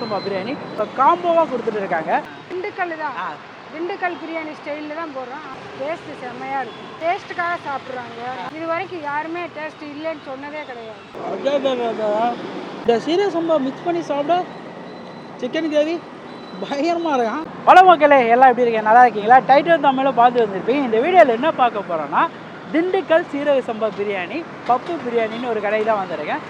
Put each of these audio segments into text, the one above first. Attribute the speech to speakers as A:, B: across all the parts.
A: சம்பா பிரியாணி காம்போவாக கொடுத்துட்டு இருக்காங்க.
B: திண்டுக்கல் தான், திண்டுக்கல் பிரியாணி ஸ்டைலில் தான் போடுறோம். டேஸ்ட்டு செம்மையாக இருக்கும். டேஸ்ட்டுக்காக சாப்பிட்றாங்க. இது வரைக்கும் யாருமே டேஸ்ட் இல்லைன்னு சொன்னதே கிடையாது.
A: இந்த சீரக சம்பா மிக்ஸ் பண்ணி சாப்பிட சிக்கன் கிரேவி பயங்கரமாக இருக்கும். பல மக்களே எல்லாம் எப்படி இருக்கீங்க? நல்லா இருக்கீங்களா? டைட்டில் தமிழில் பார்த்து வந்திருப்பீங்க. இந்த வீடியோவில் என்ன பார்க்க போகிறோன்னா திண்டுக்கல் சீரக சம்பா பிரியாணி பப்பு பிரியாணின்னு ஒரு கடை தான் வந்திருக்கேன்.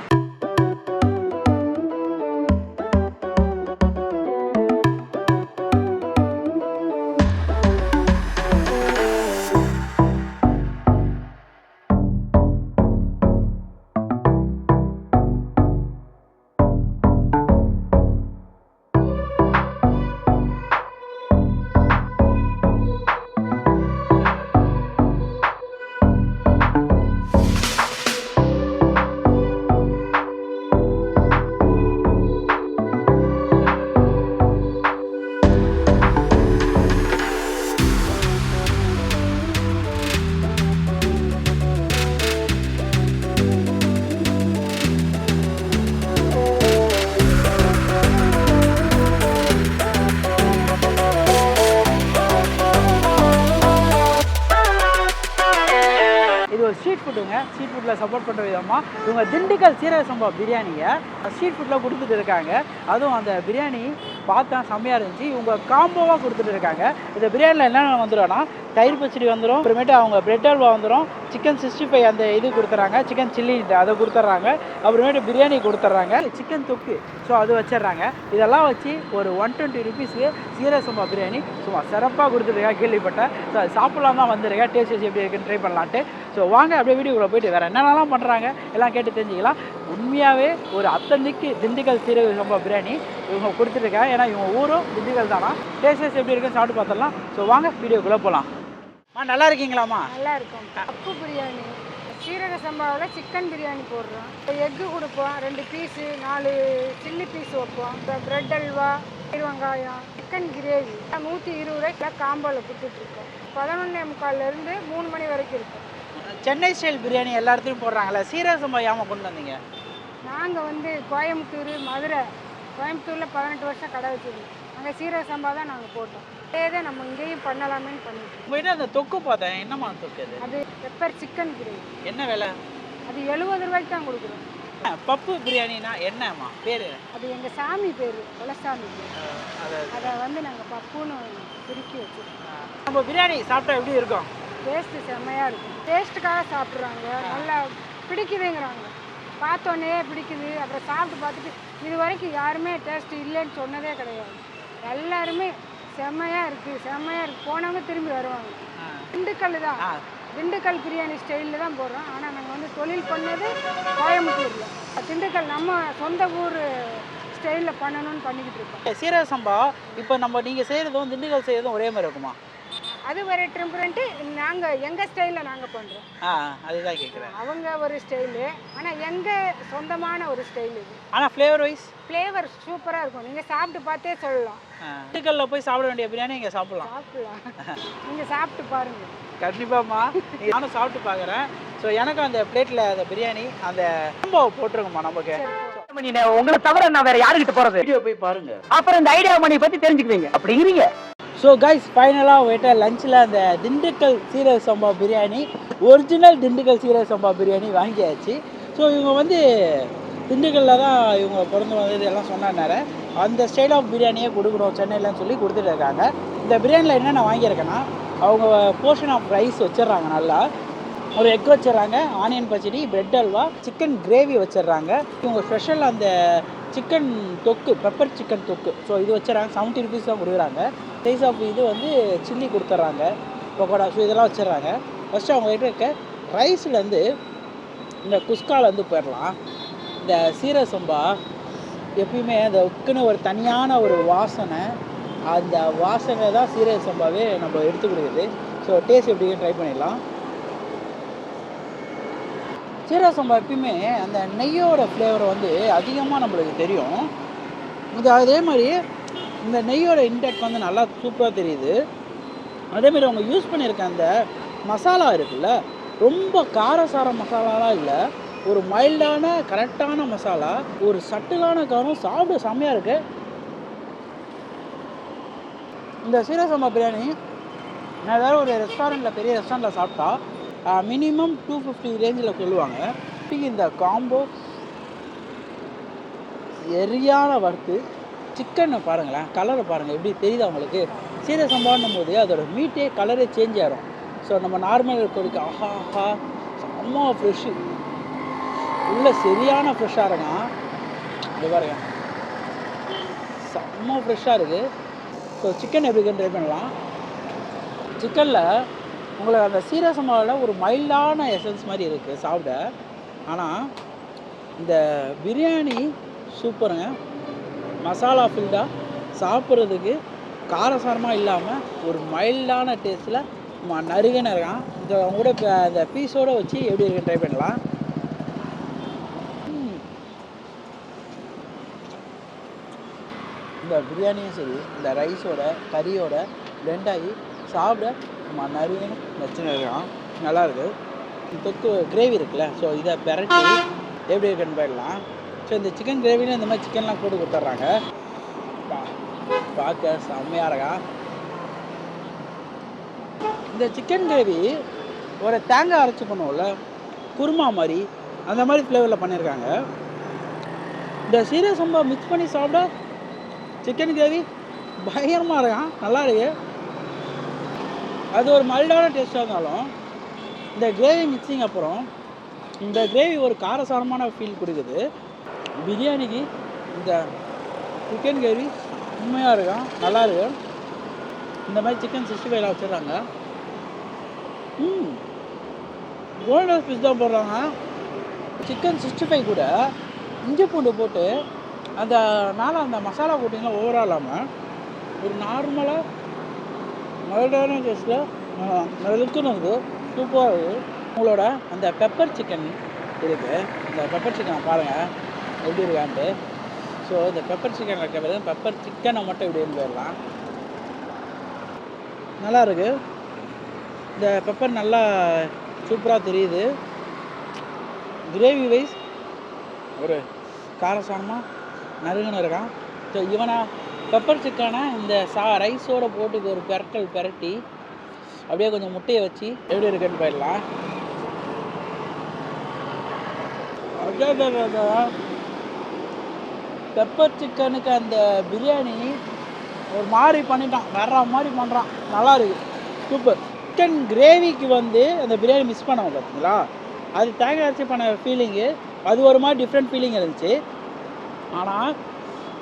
A: ஸ்ட்ரீட் ஃபுட்டுங்க. ஸ்ட்ரீட் ஃபுட்டில் சப்போர்ட் பண்ணுற விதமாக இவங்க திண்டுக்கல் சீரக சம்பா பிரியாணியை ஸ்ட்ரீட் ஃபுட்டில் கொடுத்துட்டு இருக்காங்க. அதுவும் அந்த பிரியாணி பார்த்தா செம்மையாக இருந்துச்சு. இவங்க காம்போவாக கொடுத்துட்டு இருக்காங்க. இந்த பிரியாணியில் என்னென்ன வந்துடும்னா தயிர் பச்சடி வந்துடும், அப்புறமேட்டு அவங்க பிரெட் அல்வா வந்துடும், சிக்கன் 65 அந்த இது கொடுத்துட்றாங்க, சிக்கன் சில்லி அதை கொடுத்துட்றாங்க, அப்புறமேட்டு பிரியாணி கொடுத்துட்றாங்க, சிக்கன் தொக்கு ஸோ அது வச்சிடுறாங்க. இதெல்லாம் வச்சு ஒரு 120 ருபீஸ்க்கு சீரக சம்பா பிரியாணி சும்மா சிறப்பாக கொடுத்துருக்காங்க. கேள்விப்பட்டேன். ஸோ அது சாப்பிட்லாம் தான் வந்துருக்கேன். டேஸ்ட் எப்படி இருக்குன்னு ட்ரை பண்ணலான்ட்டு. ஸோ வாங்க அப்படியே வீடியோக்குள்ளே போய்ட்டு வேறு என்னென்னலாம் பண்ணுறாங்க எல்லாம் கேட்டு தெரிஞ்சுக்கலாம். உண்மையாகவே ஒரு அத்தன்னைக்கு திண்டுக்கல் சீரக சம்பா பிரியாணி இவங்க கொடுத்துருக்காங்க. ஏன்னா இவங்க ஊரும் திண்டுக்கல் தானா. டேஸ்ட் எப்படி இருக்குன்னு சாப்பிட்டு பார்த்துடலாம். ஸோ வாங்க வீடியோக்குள்ளே போகலாம். நல்லா இருக்கீங்களாம்மா?
B: நல்லா இருக்கும். பப்பு பிரியாணி, சீரக சம்பாவில் சிக்கன் பிரியாணி போடுறோம். எக்கு கொடுப்போம், 2 பீஸு, 4 சில்லி பீஸ் வைப்போம். பிரெட் அல்வா, வெங்காயம், சிக்கன் கிரேவி 120 ரூபாய்க்கு காம்போவில் கொடுத்துட்ருக்கோம். 11:45 3 மணி வரைக்கும் இருக்கும்.
A: சென்னை ஸ்டைல் பிரியாணி எல்லா இடத்துலையும் போடுறாங்களே, சீரக சம்பா ஏமா கொண்டு வந்தீங்க?
B: நாங்கள் கோயம்புத்தூர், மதுரை, கோயம்புத்தூரில் 18 வருஷம் கடை வச்சுருந்தோம். அங்கே சீரக சம்பா தான் நாங்கள் போட்டோம். அதே நம்ம இங்கேயும் பண்ணலாமேன்னு பண்ணிட்டோம்.
A: உங்கள்கிட்ட அந்த தொக்கு பார்த்தேன், என்னம்மா தொக்கு அது?
B: அது பெப்பர் சிக்கன் கிரேவி.
A: என்ன விலை?
B: அது 70 ரூபாய்க்கு தான் கொடுக்குறோம்.
A: பப்பு பிரியாணினா என்னம்மா பேர்?
B: அது எங்கள் சாமி பேர், குலசாமி பேர். அதை நாங்கள் பப்புன்னு சுருக்கி வச்சுருக்கோம்.
A: நம்ம பிரியாணி சாப்பிட்டா எப்படி இருக்கும்?
B: டேஸ்ட்டு செம்மையாக இருக்கும். டேஸ்ட்டுக்காக சாப்பிட்றாங்க. நல்லா பிடிக்குதுங்கிறாங்க. பார்த்தோன்னே பிடிக்குது. அப்புறம் சாப்பிட்டு பார்த்துட்டு இது வரைக்கும் யாருமே டேஸ்ட்டு இல்லைன்னு சொன்னதே கிடையாது. எல்லாருமே செம்மையாக இருக்குது. போனவங்க திரும்பி வருவாங்க. திண்டுக்கல் தான், திண்டுக்கல் பிரியாணி ஸ்டைலில் தான் போடுறோம். ஆனால் நாங்கள் தொழில் பண்ணது கோயம்புத்தூரில். திண்டுக்கல் நம்ம சொந்த ஊர் ஸ்டைலில் பண்ணணும்னு பண்ணிக்கிட்டு இருக்கோம்.
A: சீரக சம்பா இப்போ நீங்கள் செய்கிறதும் திண்டுக்கல் செய்கிறதும் ஒரே மாதிரி இருக்குமா?
B: அது ஒரு டிஃப்ரெண்ட்டு. நாங்கள் எங்கள் ஸ்டைலில் நாங்கள் பண்ணுறோம்.
A: அதுதான் கேட்குறேன்.
B: அவங்க ஒரு ஸ்டைலு, ஆனால் எங்கள் சொந்தமான ஒரு ஸ்டைல் இது.
A: ஆனால் ஃப்ளேவர்
B: சூப்பராக இருக்கும். நீங்கள் சாப்பிட்டு பார்த்தே சொல்லலாம்.
A: திண்டுக்கல்லில் போய் சாப்பிட வேண்டிய பிரியாணி இங்கே சாப்பிடலாம்.
B: நீங்கள் சாப்பிட்டு பாருங்கள்.
A: கண்டிப்பாம்மா, நானும் சாப்பிட்டு பார்க்குறேன். ஸோ எனக்கும் அந்த பிளேட்டில் அந்த பிரியாணி அந்த காம்போவை போட்டுருங்கம்மா. நமக்கு
C: உங்களை தவிர நான் வேற யாருக்கிட்ட போறது?
A: வீடியோ போய் பாருங்க,
C: அப்புறம் இந்த ஐடியா மணி பத்தி தெரிஞ்சுக்குவீங்க அப்படிங்கிறீங்க.
A: ஸோ கைஸ், ஃபைனலாக போய்ட்டு லஞ்சில் அந்த திண்டுக்கல் சீரக சம்பா பிரியாணி, ஒரிஜினல் திண்டுக்கல் சீரக சம்பா பிரியாணி வாங்கியாச்சு. ஸோ இவங்க திண்டுக்கல்லில் தான் இவங்க பிறந்து வந்தது எல்லாம் சொன்னாரு. அந்த ஸ்டைல் ஆஃப் பிரியாணியே கொடுக்கணும் சென்னையிலன்னு சொல்லி கொடுத்துட்டு இருக்காங்க. இந்த பிரியாணியில் என்னென்ன வாங்கியிருக்கேன்னா, அவங்க போர்ஷன் ஆஃப் ரைஸ் வச்சிடுறாங்க, நல்லா ஒரு எக் வச்சிடுறாங்க, ஆனியன் பச்சடி, பிரெட் அல்வா, சிக்கன் கிரேவி வச்சிடுறாங்க. இவங்க ஸ்பெஷல் அந்த சிக்கன் தொக்கு, பெப்பர் சிக்கன் தொக்கு, ஸோ இது வச்சிடறாங்க. 70 ருபீஸ் தான் கொடுக்குறாங்க. சைஸ் ஆஃப் இது சில்லி கொடுத்துட்றாங்க, பக்கோடா, ஸோ இதெல்லாம் வச்சிடுறாங்க. ஃபஸ்ட்டு அவங்ககிட்ட இருக்க ரைஸ்லேருந்து இந்த குஸ்காலேருந்து போயிடலாம். இந்த சீரக சம்பா எப்பயுமே அந்த உக்குன்னு ஒரு தனியான ஒரு வாசனை, அந்த வாசனை தான் சீரக சம்பாவே நம்ம எடுத்து கொடுக்குது. ஸோ டேஸ்ட் எப்படின்னு ட்ரை பண்ணிடலாம். சீரக சம்பா எப்பயுமே அந்த நெய்யோட ஃப்ளேவர் அதிகமாக நம்மளுக்கு தெரியும். இது அதே மாதிரி இந்த நெய்யோட இன்டெக்ட் நல்லா சூப்பராக தெரியுது. அதேமாதிரி அவங்க யூஸ் பண்ணியிருக்க அந்த மசாலா இருக்குல்ல, ரொம்ப காரசார மசாலாலாம் இல்லை, ஒரு மைல்டான கரெக்டான மசாலா, ஒரு சட்டிலான காரம், சாப்பிட செம்மையாக இருக்குது. இந்த சீரக சம்பா பிரியாணி நான் ஏதாவது ஒரு ரெஸ்டாரண்ட்டில் பெரிய ரெஸ்டாரண்ட்டில் சாப்பிட்டா மினிமம் 250 ரேஞ்சில் சொல்லுவாங்க. இந்த காம்போ சரியான வறுத்து. சிக்கனை பாருங்களேன், கலரை பாருங்கள் எப்படி தெரியுது அவங்களுக்கு. சீரக சம்பான்னும் போது அதோட மீட்டே கலரே சேஞ்ச் ஆகிடும். ஸோ நம்ம நார்மல் கொடுக்க ஆஹா செம்ம ஃப்ரெஷ்ஷு, உள்ள சரியான ஃப்ரெஷ்ஷாக இருக்கும். இது பாருங்க செம்ம ஃப்ரெஷ்ஷாக இருக்குது. ஸோ சிக்கன் எப்படி ட்ரை பண்ணலாம். சிக்கனில் உங்களுக்கு அந்த சீரக சம்பாவில் ஒரு மைல்டான எசன்ஸ் மாதிரி இருக்குது சாப்பிட. ஆனால் இந்த பிரியாணி சூப்பருங்க, மசாலா ஃபில்டாக சாப்பிட்றதுக்கு காரசாரமாக இல்லாமல் ஒரு மைல்டான டேஸ்ட்டில் நறுகன்னு இருக்கான். இந்த அவங்க கூட இப்போ அந்த பீஸோடு வச்சு எப்படி இருக்குன்னு ட்ரை பண்ணலாம். இந்த பிரியாணியும் சரி, இந்த ரைஸோட கறியோட பிளெண்ட் ஆகி சாப்பிட நறுகன்னு நச்சுன்னு இருக்கான். நல்லாயிருக்கு. தொக்கு கிரேவி இருக்குல்ல, ஸோ இதை பெரட்டி எப்படி இருக்குன்னு போயிடலாம். ஸோ இந்த சிக்கன் கிரேவின்னு இந்த மாதிரி சிக்கன்லாம் போட்டு கொடுத்துட்றாங்க. பார்க்க செம்மையாக இருக்கா. இந்த சிக்கன் கிரேவி ஒரு தேங்காய் அரைச்சி பண்ணுவோம்ல, குருமா மாதிரி அந்த மாதிரி ஃப்ளேவரில் பண்ணியிருக்காங்க. இந்த சீரக சம்பா மிக்ஸ் பண்ணி சாப்பிட சிக்கன் கிரேவி பயங்கரமாக இருக்கான். நல்லா இருக்கு. அது ஒரு மைல்டான டேஸ்ட்டாக இருந்தாலும் இந்த கிரேவி மிக்சிங் அப்புறம் இந்த கிரேவி ஒரு காரசாரமான ஃபீல் கொடுக்குது. பிரியாணிக்கு இந்த சிக்கன் கிரேவி உண்மையாக இருக்கான், நல்லா இருக்கு. இந்த மாதிரி சிக்கன் 65 வச்சுருக்காங்க. கோல்டன் பீஸ் தான் போடுறாங்க. சிக்கன் 65 கூட இஞ்சி பூண்டு போட்டு அந்த மேலே அந்த மசாலா போட்டிங்கன்னா ஓவராக இல்லாமல் ஒரு நார்மலாக மைல்டான டேஸ்ட்டில் நெருக்குன்னு இருக்குது. சூப்பராக இருக்குது. உங்களோட அந்த பெப்பர் சிக்கன் இருக்குது. இந்த பெப்பர் சிக்கனை பாருங்கள் எப்படி இருக்கான்ட்டு. ஸோ இந்த பெப்பர் சிக்கன் இருக்கிறது பெப்பர் சிக்கனை மட்டும் எப்படின்னு போயிடலாம். நல்லா இருக்குது. இந்த பெப்பர் நல்லா சூப்பராக தெரியுது. கிரேவி வைஸ் ஒரு காரசாரமாக நறுகுன்னு இருக்கான். ஸோ இவனை பெப்பர் சிக்கனை இந்த ரைஸோடு போட்டு ஒரு பெரட்டி அப்படியே கொஞ்சம் முட்டையை வச்சு எப்படி இருக்குன்னு போயிடலாம். பெப்பர் சிக்கனுக்கு அந்த பிரியாணி ஒரு மாதிரி பண்ணிட்டான், வேற மாதிரி பண்ணுறான். நல்லா இருக்குது, சூப்பர். சிக்கன் கிரேவிக்கு வந்து அந்த பிரியாணி மிஸ் பண்ணோம் பார்த்தீங்களா, அது தேங்காய் அரைச்சி பண்ண ஃபீலிங்கு அது ஒரு மாதிரி டிஃப்ரெண்ட் ஃபீலிங் இருந்துச்சு. ஆனால்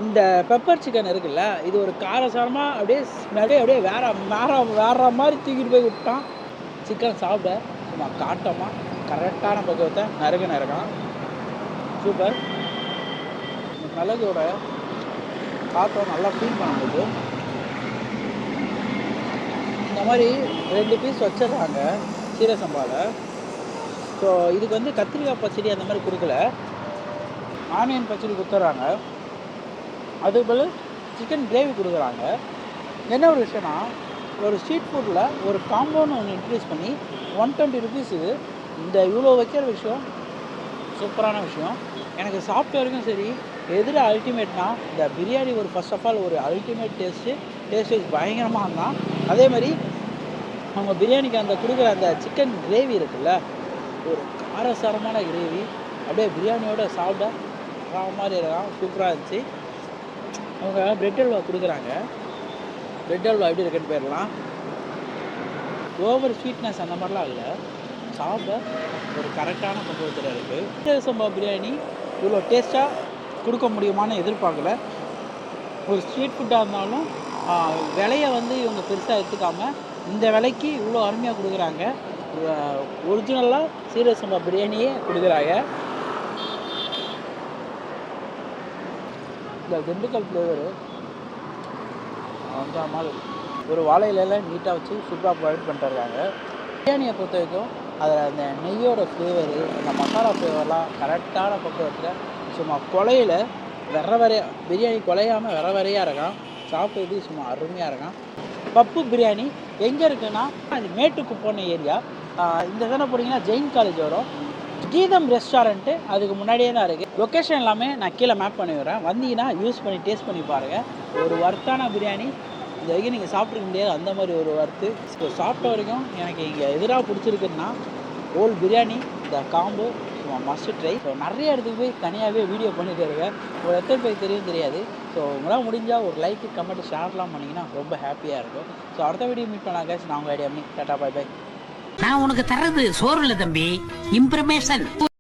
A: இந்த பெப்பர் சிக்கன் இருக்குல்ல, இது ஒரு காரசாரமாக அப்படியே வேற மாதிரி தூக்கிட்டு போய் விட்டான். சிக்கன் சாப்பிட சும்மா காட்டமாக கரெக்டான பக்குவத்தை நறுக்குன்னு இருக்கான். சூப்பர். மிளகோட காற்றம் நல்லா ஃபீல் பண்ணும்போது இந்த மாதிரி 2 பீஸ் வச்சிடுறாங்க சீரக சம்பாவில். ஸோ இதுக்கு வந்து கத்திரிக்காய் பச்சடி அந்த மாதிரி கொடுக்கல, ஆனியன் பச்சடி கொடுத்துட்றாங்க. அதுக்கு பதில் சிக்கன் கிரேவி கொடுக்குறாங்க. என்ன ஒரு விஷயம்னா, ஒரு ஸ்ட்ரீட் ஃபுட்டில் ஒரு காம்போன்னு ஒன்று இன்ட்ரடியூஸ் பண்ணி 120 ருபீஸுக்கு இந்த இவ்வளோ வைக்கிற விஷயம் சூப்பரான விஷயம். எனக்கு சாப்பிட்ட வரைக்கும் சரி, எதிர அல்டிமேட்னா இந்த பிரியாணி ஒரு ஃபர்ஸ்ட் ஆஃப் ஆல் ஒரு அல்டிமேட் டேஸ்ட் வைஸ் பயங்கரமாக இருந்தான். அதே மாதிரி அவங்க பிரியாணிக்கு அந்த கொடுக்குற அந்த சிக்கன் கிரேவி இருக்குல்ல, ஒரு காரசாரமான கிரேவி அப்படியே பிரியாணியோட சாப்பிட மாதிரி இருக்கான். சூப்பராக இருந்துச்சு. அவங்க பிரெட் அல்வா கொடுக்குறாங்க. பிரெட் அல்வா எப்படி இருக்குன்னு போயிடலாம். ஓவர் ஸ்வீட்னஸ் அந்த மாதிரிலாம் இல்லை, சாப்பிட ஒரு கரெக்டான பக்குவத்தில் இருக்குது. சீரக சம்பா பிரியாணி இவ்வளோ டேஸ்ட்டாக கொடுக்க முடியுமான்னு எதிர்பார்க்கல. ஒரு ஸ்ட்ரீட் ஃபுட்டாக இருந்தாலும் விலையை வந்து இவங்க பெருசாக எடுத்துக்காமல் இந்த விலைக்கு இவ்வளோ அருமையாக கொடுக்குறாங்க. ஒரிஜினலாக சீரக சம்பா பிரியாணியே கொடுக்குறாங்க. இந்த திண்டுக்கல் ஃப்ளேவரு அந்த மாதிரி ஒரு வாழை இலையில் நீட்டாக வச்சு சூப்பராக ப்ரொவைட் பண்ணிட்டுருக்காங்க. பிரியாணியை பொறுத்த வரைக்கும் அதில் அந்த நெய்யோட ஃப்ளேவரு, அந்த மசாலா ஃப்ளேவர்லாம் கரெக்டான பக்குவத்தில் சும்மா கொலையில் பிரியாணி குலையாமல் வரையாக இருக்கான். சாப்பிட்றது சும்மா அருமையாக இருக்கான். பப்பு பிரியாணி எங்கே இருக்குன்னா, அது மேட்டுக்குப்போன ஏரியா. இந்த தானே போனீங்கன்னா ஜெயின் காலேஜ் வரும். கீதம் ரெஸ்டாரண்ட்டு அதுக்கு முன்னாடியே தான் இருக்குது. லொக்கேஷன் எல்லாமே நான் கீழே மேப் பண்ணி வரேன். வந்தீங்கன்னா யூஸ் பண்ணி டேஸ்ட் பண்ணி பாருங்கள். ஒரு வர்த்தான பிரியாணி இது வரைக்கும் நீங்கள் சாப்பிட்ருக்க முடியாது அந்த மாதிரி ஒரு வறுத்து. ஸோ சாப்பிட்ட வரைக்கும் எனக்கு இங்கே எதிராக பிடிச்சிருக்குன்னா ஹோல் பிரியாணி இந்த காம்போ மஸ்ட் ட்ரை. ஸோ நிறைய இடத்துக்கு போய் தனியாகவே வீடியோ பண்ணிட்டு இருக்கேன். ஒரு எத்தனை பேர் தெரியாது. ஸோ உங்களால் முடிஞ்சால் ஒரு லைக் கமெண்ட் ஷேர்லாம் பண்ணிங்கன்னா ரொம்ப ஹாப்பியாக இருக்கும். ஸோ அடுத்த வீடியோ மீட் பண்ணலாம் guys. நான் உங்கள் ஐடியா பண்ணி டாட்டா பை பை.
D: நான் உனக்கு தர்றது சோறு இல்ல தம்பி, இம்ப்ரமேஷன்.